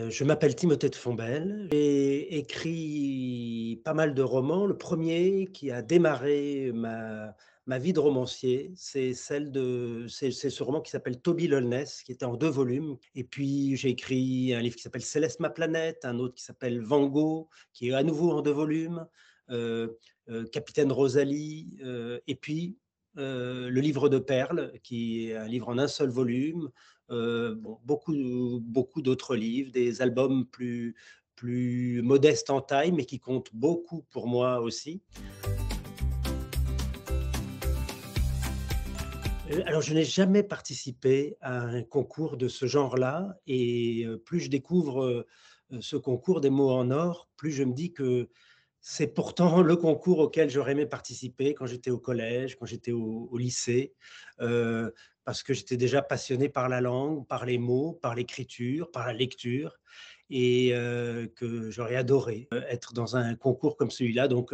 Je m'appelle Timothée de Fombelle. J'ai écrit pas mal de romans. Le premier qui a démarré ma vie de romancier, c'est ce roman qui s'appelle Toby Lolness, qui était en 2 volumes. Et puis j'ai écrit un livre qui s'appelle Céleste ma planète, un autre qui s'appelle Van Gogh, qui est à nouveau en 2 volumes, Capitaine Rosalie, et puis Le livre de perles, qui est un livre en un seul volume. Bon, beaucoup d'autres livres, des albums plus modestes en taille, mais qui comptent beaucoup pour moi aussi. Alors, je n'ai jamais participé à un concours de ce genre-là, et plus je découvre ce concours des mots en or, plus je me dis que c'est pourtant le concours auquel j'aurais aimé participer quand j'étais au collège, quand j'étais au lycée, heu, parce que j'étais déjà passionné par la langue, par les mots, par l'écriture, par la lecture, et que j'aurais adoré, être dans un concours comme celui-là. Donc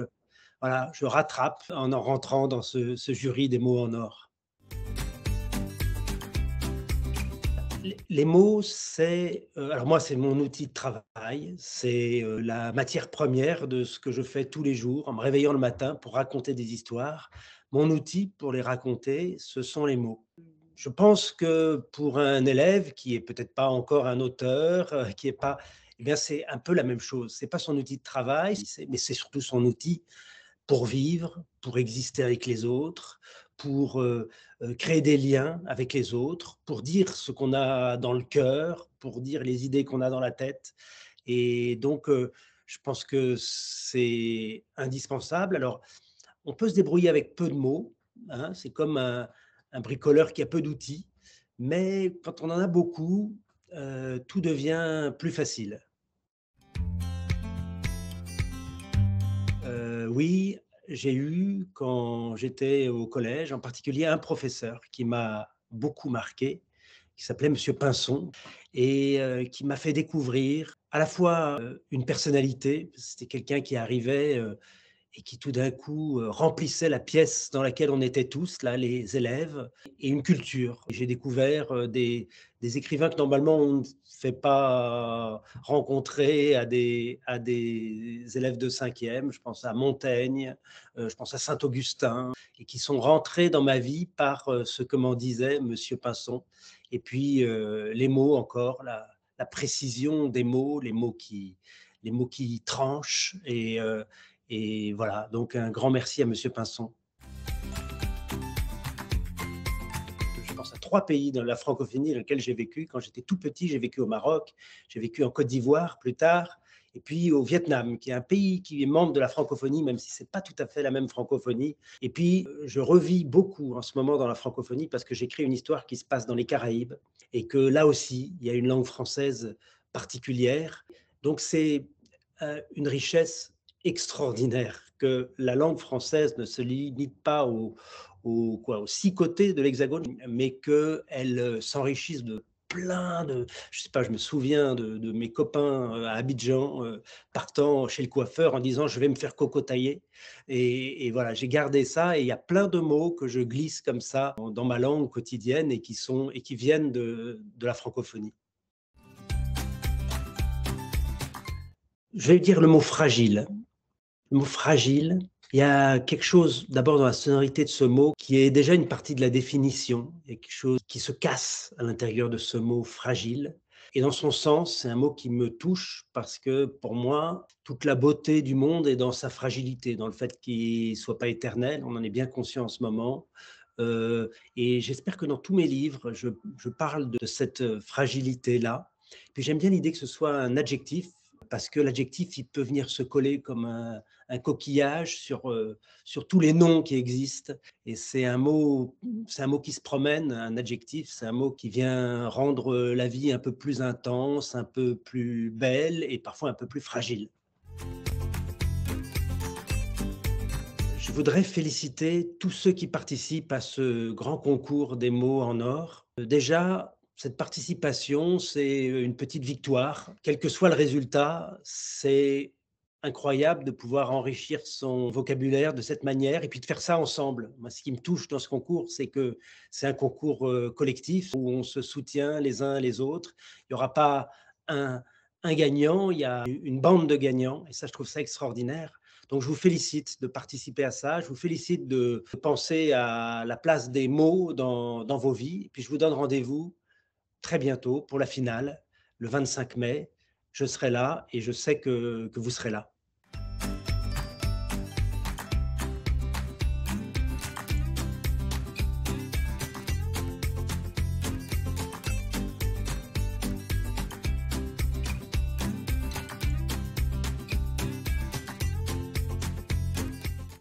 voilà, je rattrape en rentrant dans ce jury des mots en or. Les mots, alors moi, c'est mon outil de travail, c'est la matière première de ce que je fais tous les jours en me réveillant le matin pour raconter des histoires. Mon outil pour les raconter, ce sont les mots. Je pense que pour un élève qui est peut-être pas encore un auteur, qui est pas, eh bien, c'est un peu la même chose. C'est pas son outil de travail, mais c'est surtout son outil pour vivre, pour exister avec les autres, pour créer des liens avec les autres, pour dire ce qu'on a dans le cœur, pour dire les idées qu'on a dans la tête. Et donc, je pense que c'est indispensable. Alors, on peut se débrouiller avec peu de mots, hein, c'est comme un bricoleur qui a peu d'outils, mais quand on en a beaucoup, tout devient plus facile. Oui, j'ai eu, quand j'étais au collège, en particulier un professeur qui m'a beaucoup marqué, qui s'appelait monsieur Pinson, et qui m'a fait découvrir à la fois, une personnalité. C'était quelqu'un qui arrivait, et qui tout d'un coup, remplissait la pièce dans laquelle on était tous, là, les élèves, et une culture. J'ai découvert, des écrivains que normalement on ne fait pas rencontrer à des élèves de 5e. Je pense à Montaigne, je pense à Saint-Augustin, et qui sont rentrés dans ma vie par, ce que m'en disait monsieur Pinson. Et puis, les mots encore, la précision des mots, les mots qui tranchent, et voilà, donc un grand merci à monsieur Pinson. Je pense à 3 pays dans la francophonie dans lesquels j'ai vécu. Quand j'étais tout petit, j'ai vécu au Maroc, j'ai vécu en Côte d'Ivoire plus tard, et puis au Vietnam, qui est un pays qui est membre de la francophonie, même si c'est pas tout à fait la même francophonie. Et puis, je revis beaucoup en ce moment dans la francophonie parce que j'écris une histoire qui se passe dans les Caraïbes, et que là aussi, il y a une langue française particulière. Donc c'est, une richesse extraordinaire, que la langue française ne se limite pas aux 6 côtés de l'Hexagone, mais qu'elle s'enrichisse de plein de, je sais pas, je me souviens de mes copains à Abidjan, partant chez le coiffeur en disant: «Je vais me faire cocotailler», et voilà, j'ai gardé ça, et il y a plein de mots que je glisse comme ça dans ma langue quotidienne, et qui viennent de la francophonie. Je vais dire le mot fragile. Le mot fragile, il y a quelque chose d'abord dans la sonorité de ce mot qui est déjà une partie de la définition. Il y a quelque chose qui se casse à l'intérieur de ce mot fragile, et dans son sens, c'est un mot qui me touche parce que pour moi, toute la beauté du monde est dans sa fragilité, dans le fait qu'il soit pas éternel. On en est bien conscient en ce moment, et j'espère que dans tous mes livres, je parle de cette fragilité-là. Puis j'aime bien l'idée que ce soit un adjectif, parce que l'adjectif, il peut venir se coller comme un coquillage sur tous les noms qui existent, et c'est un mot qui se promène, un adjectif, c'est un mot qui vient rendre la vie un peu plus intense, un peu plus belle, et parfois un peu plus fragile. Je voudrais féliciter tous ceux qui participent à ce grand concours des mots en or. Déjà, cette participation, c'est une petite victoire. Quel que soit le résultat, c'est incroyable de pouvoir enrichir son vocabulaire de cette manière, et puis de faire ça ensemble. Moi, ce qui me touche dans ce concours, c'est que c'est un concours collectif où on se soutient les uns les autres. Il n'y aura pas un un gagnant, il y a une bande de gagnants et ça, je trouve ça extraordinaire. Donc je vous félicite de participer à ça. Je vous félicite de penser à la place des mots dans vos vies. Puis je vous donne rendez-vous très bientôt pour la finale, le 25 mai. Je serai là et je sais que vous serez là.